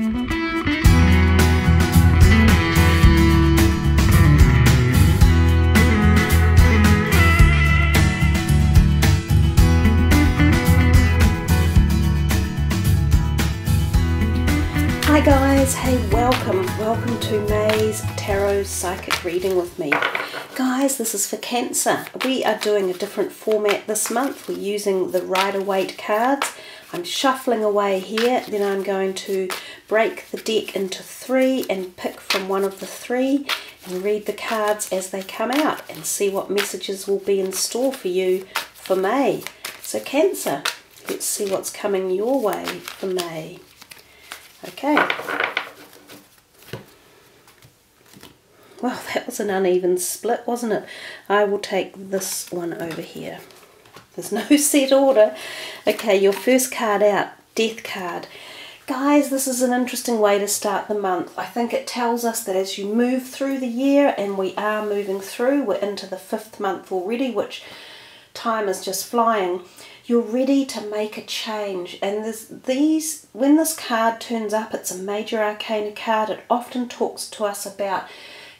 Hi guys, hey, welcome to May's Tarot Psychic Reading with me. Guys, this is for Cancer. We are doing a different format this month. We're using the Rider-Waite cards. I'm shuffling away here, then I'm going to break the deck into 3 and pick from one of the 3 and read the cards as they come out and see what messages will be in store for you for May. So Cancer, let's see what's coming your way for May. Okay, well, that was an uneven split, wasn't it? I will take this one over here. There's no set order. Okay, your first card out, Death card. Guys, this is an interesting way to start the month. I think it tells us that as you move through the year, and we are moving through, we're into the 5th month already, which time is just flying. You're ready to make a change, and when this card turns up, it's a major arcana card. It often talks to us about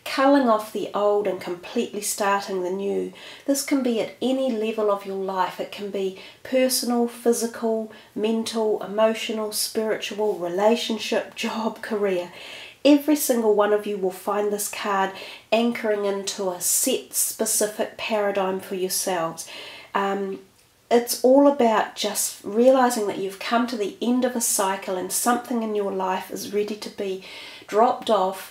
culling off the old and completely starting the new. This can be at any level of your life. It can be personal, physical, mental, emotional, spiritual, relationship, job, career. Every single one of you will find this card anchoring into a set specific paradigm for yourselves. It's all about just realizing that you've come to the end of a cycle and something in your life is ready to be dropped off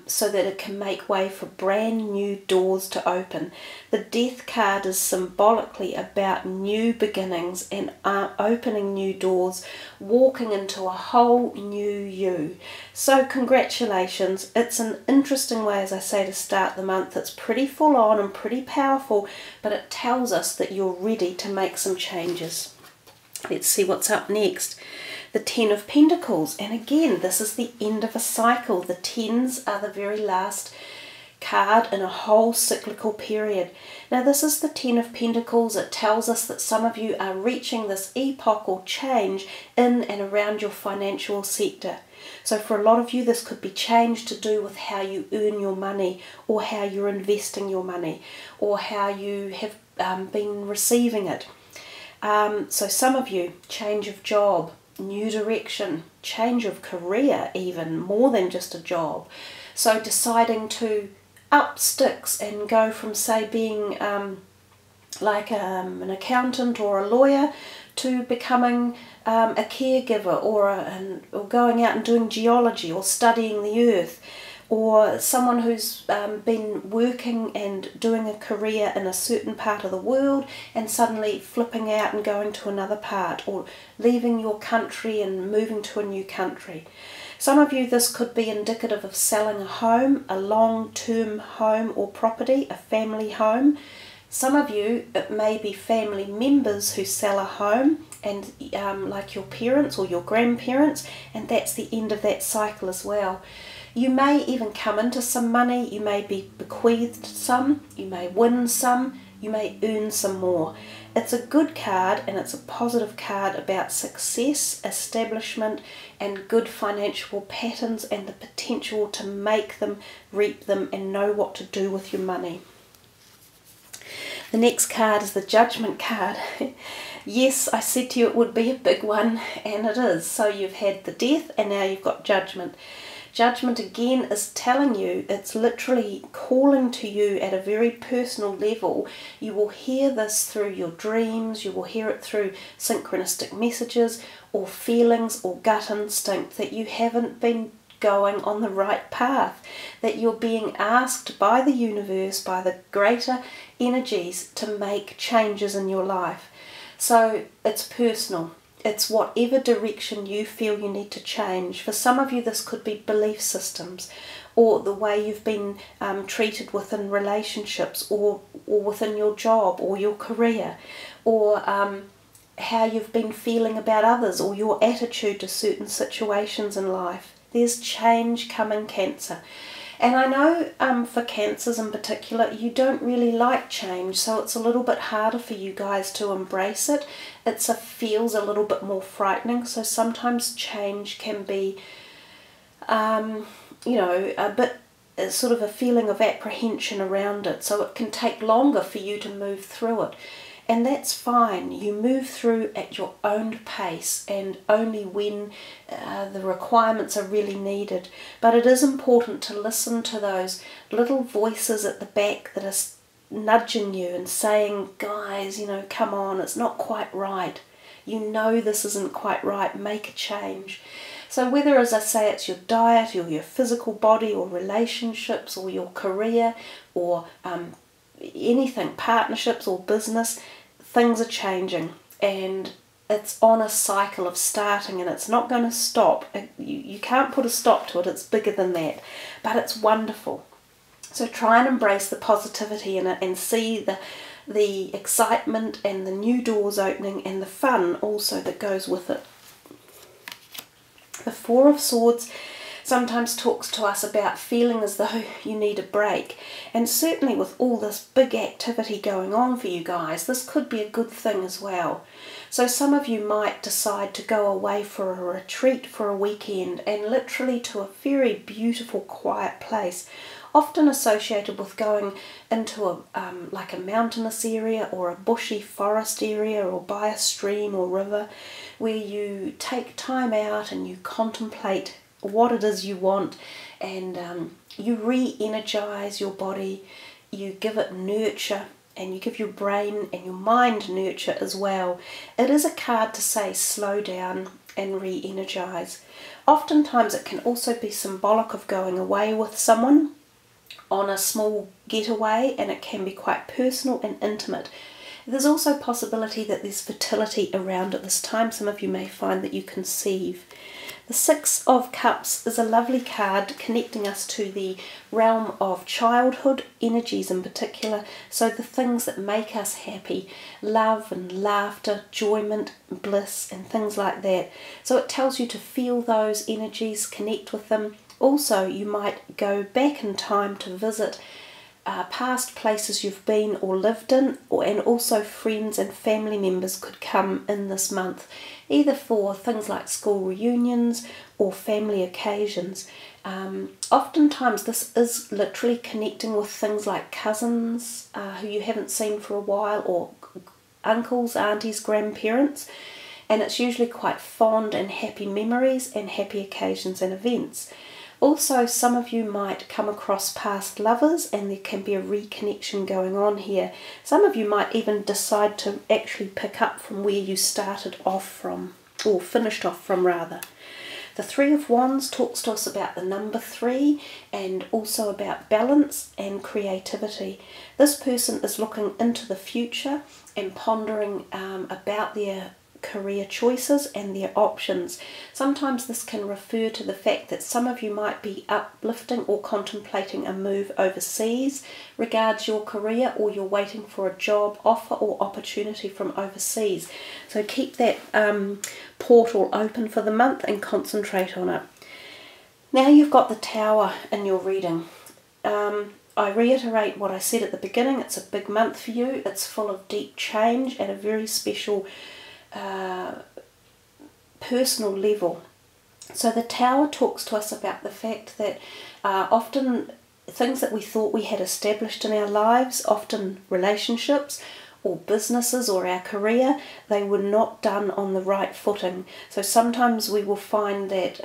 so that it can make way for brand new doors to open. The Death card is symbolically about new beginnings and opening new doors, walking into a whole new you. So congratulations. It's an interesting way, as I say, to start the month. It's pretty full on and pretty powerful, but it tells us that you're ready to make some changes. Let's see what's up next. The Ten of Pentacles, and again, this is the end of a cycle. The Tens are the very last card in a whole cyclical period. Now this is the Ten of Pentacles. It tells us that some of you are reaching this epoch or change in and around your financial sector. So for a lot of you, this could be change to do with how you earn your money, or how you're investing your money, or how you have been receiving it. So some of you, change of job, new direction, change of career, even more than just a job. So deciding to up sticks and go from, say, being like an accountant or a lawyer to becoming a caregiver, or going out and doing geology or studying the earth, or someone who's been working and doing a career in a certain part of the world and suddenly flipping out and going to another part, or leaving your country and moving to a new country. Some of you, this could be indicative of selling a home, a long-term home or property, a family home. Some of you, it may be family members who sell a home, and like your parents or your grandparents, and that's the end of that cycle as well. You may even come into some money, you may be bequeathed some, you may win some, you may earn some more. It's a good card, and it's a positive card about success, establishment, and good financial patterns, and the potential to make them, reap them, and know what to do with your money. The next card is the Judgment card. Yes, I said to you it would be a big one, and it is. So you've had the Death, and now you've got Judgment. Judgment again is telling you, it's literally calling to you at a very personal level. You will hear this through your dreams, you will hear it through synchronistic messages or feelings or gut instinct that you haven't been going on the right path, that you're being asked by the universe, by the greater energies, to make changes in your life. So it's personal. It's whatever direction you feel you need to change. For some of you, this could be belief systems, or the way you've been treated within relationships, or within your job or your career, or how you've been feeling about others, or your attitude to certain situations in life. There's change coming, Cancer. And I know for Cancers in particular, you don't really like change, so it's a little bit harder for you guys to embrace it. It feels a little bit more frightening, so sometimes change can be you know, a bit sort of a feeling of apprehension around it, so it can take longer for you to move through it. And that's fine. You move through at your own pace and only when the requirements are really needed. But it is important to listen to those little voices at the back that are nudging you and saying, guys, you know, come on, it's not quite right. You know this isn't quite right. Make a change. So whether, as I say, it's your diet or your physical body or relationships or your career or anything, partnerships or business, things are changing and it's on a cycle of starting and it's not going to stop. You can't put a stop to it. It's bigger than that, but it's wonderful. So try and embrace the positivity in it and see the excitement and the new doors opening and the fun also that goes with it. The Four of Swords sometimes talks to us about feeling as though you need a break, and certainly with all this big activity going on for you guys, this could be a good thing as well. So some of you might decide to go away for a retreat for a weekend, and literally to a very beautiful quiet place, often associated with going into like a mountainous area or a bushy forest area or by a stream or river, where you take time out and you contemplate what it is you want, and you re-energize your body, you give it nurture, and you give your brain and your mind nurture as well. It is a card to say slow down and re-energize. Oftentimes it can also be symbolic of going away with someone on a small getaway, and it can be quite personal and intimate. There's also a possibility that there's fertility around at this time. Some of you may find that you conceive. The Six of Cups is a lovely card connecting us to the realm of childhood energies in particular, so the things that make us happy, love and laughter, enjoyment, bliss and things like that. So it tells you to feel those energies, connect with them. Also, you might go back in time to visit past places you've been or lived in, and also friends and family members could come in this month, either for things like school reunions or family occasions. Oftentimes this is literally connecting with things like cousins who you haven't seen for a while, or uncles, aunties, grandparents, and it's usually quite fond and happy memories and happy occasions and events. Also, some of you might come across past lovers and there can be a reconnection going on here. Some of you might even decide to actually pick up from where you started off from, or finished off from rather. The Three of Wands talks to us about the number 3 and also about balance and creativity. This person is looking into the future and pondering about their career choices and their options. Sometimes this can refer to the fact that some of you might be uplifting or contemplating a move overseas regards your career, or you're waiting for a job offer or opportunity from overseas. So keep that portal open for the month and concentrate on it. Now you've got the Tower in your reading. I reiterate what I said at the beginning. It's a big month for you. It's full of deep change at a very special personal level. So the Tower talks to us about the fact that often things that we thought we had established in our lives, often relationships or businesses or our career, they were not done on the right footing. So sometimes we will find that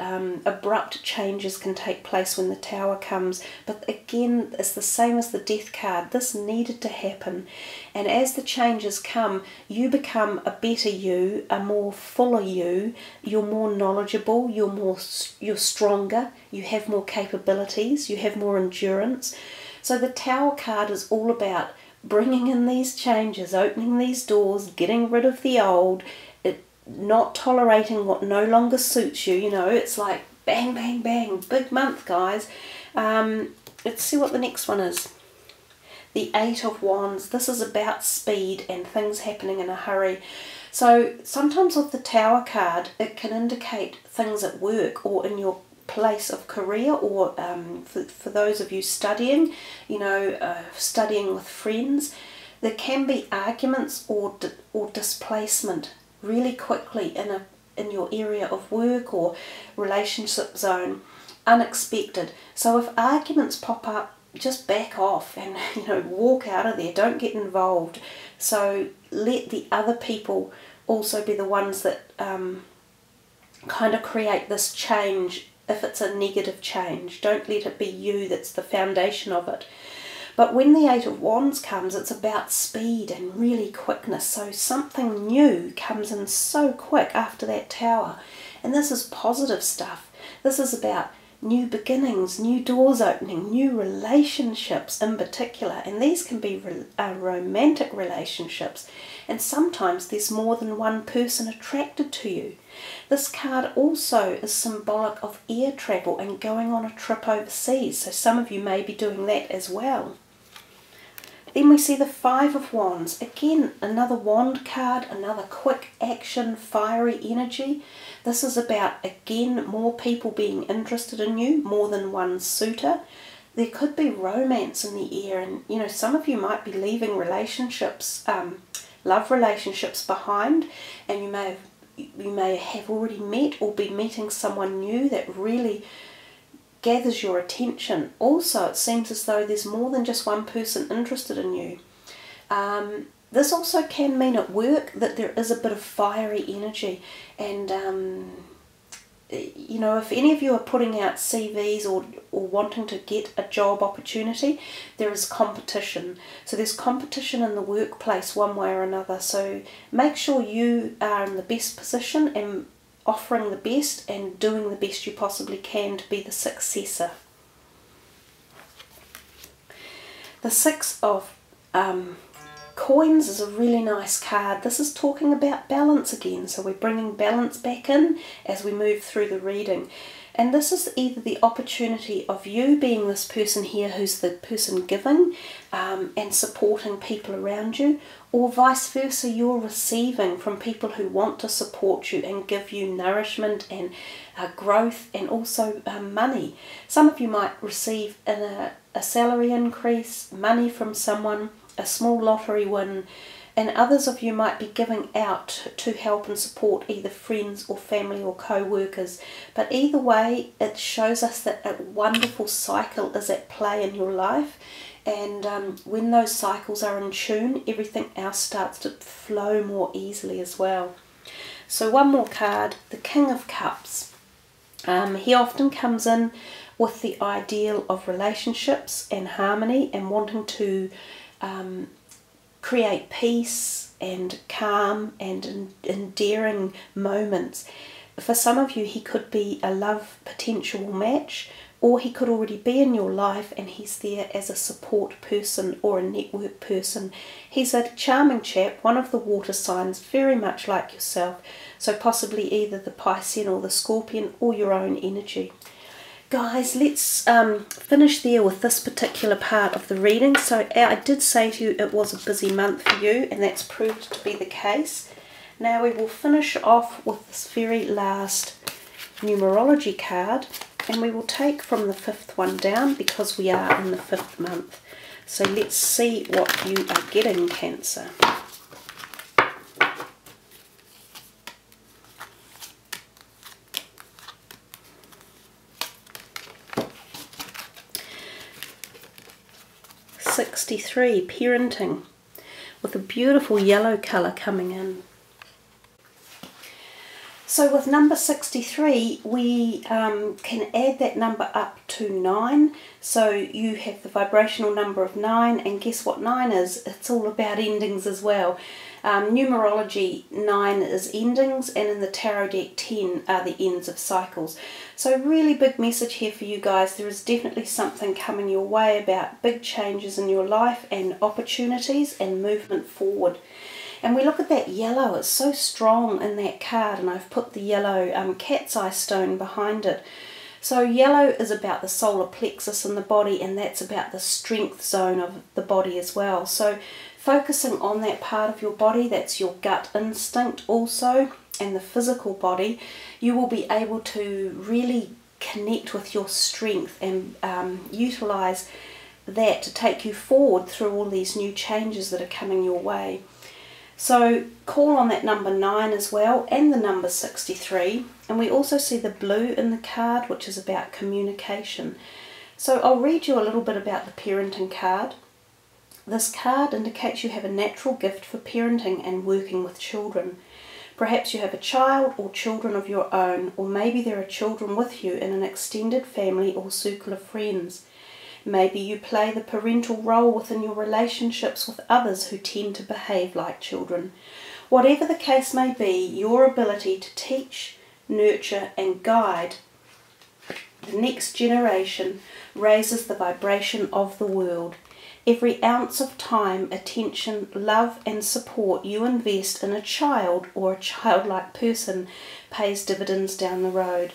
abrupt changes can take place when the Tower comes, but again it's the same as the Death card. This needed to happen, and as the changes come, you become a better you, a more fuller you. You're more knowledgeable, you're stronger, you have more capabilities, you have more endurance. So the Tower card is all about bringing in these changes, opening these doors, getting rid of the old, not tolerating what no longer suits you. You know, it's like bang, bang, bang, big month, guys. Let's see what the next one is. The Eight of Wands. This is about speed and things happening in a hurry. So sometimes with the Tower card, it can indicate things at work or in your place of career, or for those of you studying, studying with friends, there can be arguments or displacement really quickly in your area of work or relationship zone. unexpected. So if arguments pop up, just back off and, you know, walk out of there. Don't get involved. So let the other people also be the ones that kind of create this change. If it's a negative change, don't let it be you that's the foundation of it. But when the Eight of Wands comes, it's about speed and really quickness. So something new comes in so quick after that Tower. And this is positive stuff. This is about new beginnings, new doors opening, new relationships in particular. And these can be romantic relationships. And sometimes there's more than one person attracted to you. This card also is symbolic of air travel and going on a trip overseas. So some of you may be doing that as well. Then we see the Five of Wands. Again, another wand card, another quick action, fiery energy. This is about, again, more people being interested in you, more than one suitor. There could be romance in the air, and, you know, some of you might be leaving relationships, love relationships behind, and you may have already met or be meeting someone new that really gathers your attention. Also, it seems as though there's more than just one person interested in you. This also can mean at work that there is a bit of fiery energy, and you know, if any of you are putting out CVs or wanting to get a job opportunity, there is competition. So there's competition in the workplace one way or another. So make sure you are in the best position and offering the best and doing the best you possibly can to be the successor. The Six of Coins is a really nice card. This is talking about balance again, so we're bringing balance back in as we move through the reading. And this is either the opportunity of you being this person here who's the person giving and supporting people around you, or vice versa, you're receiving from people who want to support you and give you nourishment and growth and also money. Some of you might receive a salary increase, money from someone, a small lottery win, and others of you might be giving out to help and support either friends or family or co-workers. But either way, it shows us that a wonderful cycle is at play in your life, and when those cycles are in tune, everything else starts to flow more easily as well. So one more card, the King of Cups. He often comes in with the ideal of relationships and harmony and wanting to create peace and calm and endearing moments. For some of you, he could be a love potential match, or he could already be in your life and he's there as a support person or a network person. He's a charming chap, one of the water signs, very much like yourself, so possibly either the Piscean or the Scorpion or your own energy. Guys, let's finish there with this particular part of the reading. So I did say to you it was a busy month for you, and that's proved to be the case. Now we will finish off with this very last numerology card, and we will take from the 5th one down because we are in the 5th month. So let's see what you are getting, Cancer. Parenting, with a beautiful yellow colour coming in. So with number 63, we can add that number up to 9. So you have the vibrational number of 9, and guess what 9 is? It's all about endings as well. Numerology, 9 is endings, and in the tarot deck 10 are the ends of cycles. So really big message here for you guys. There is definitely something coming your way about big changes in your life and opportunities and movement forward. And we look at that yellow, it's so strong in that card, and I've put the yellow cat's eye stone behind it. So yellow is about the solar plexus in the body, and that's about the strength zone of the body as well. So focusing on that part of your body, that's your gut instinct also, and the physical body, you will be able to really connect with your strength and utilize that to take you forward through all these new changes that are coming your way. So call on that number 9 as well, and the number 63. And we also see the blue in the card, which is about communication. So I'll read you a little bit about the parenting card. This card indicates you have a natural gift for parenting and working with children. Perhaps you have a child or children of your own, or maybe there are children with you in an extended family or circle of friends. Maybe you play the parental role within your relationships with others who tend to behave like children. Whatever the case may be, your ability to teach, nurture and guide the next generation raises the vibration of the world. Every ounce of time, attention, love and support you invest in a child or a childlike person pays dividends down the road.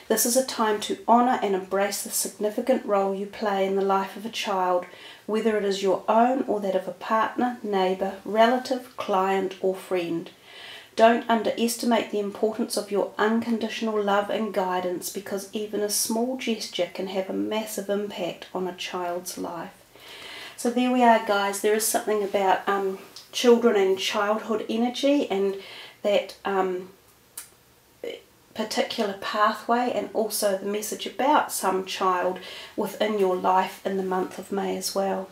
This is a time to honour and embrace the significant role you play in the life of a child, whether it is your own or that of a partner, neighbour, relative, client or friend. Don't underestimate the importance of your unconditional love and guidance, because even a small gesture can have a massive impact on a child's life. So there we are, guys. There is something about children and childhood energy, and that particular pathway, and also the message about some child within your life in the month of May as well.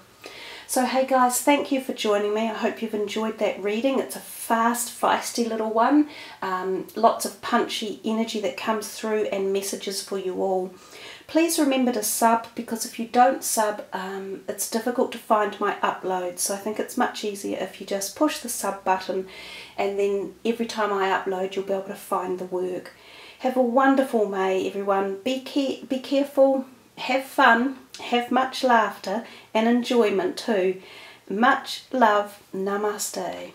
So hey guys, thank you for joining me. I hope you've enjoyed that reading. It's a fast, feisty little one. Lots of punchy energy that comes through and messages for you all. Please remember to sub, because if you don't sub, it's difficult to find my uploads. So I think it's much easier if you just push the sub button, and then every time I upload you'll be able to find the work. Have a wonderful May, everyone. Be careful, have fun, have much laughter and enjoyment too. Much love. Namaste.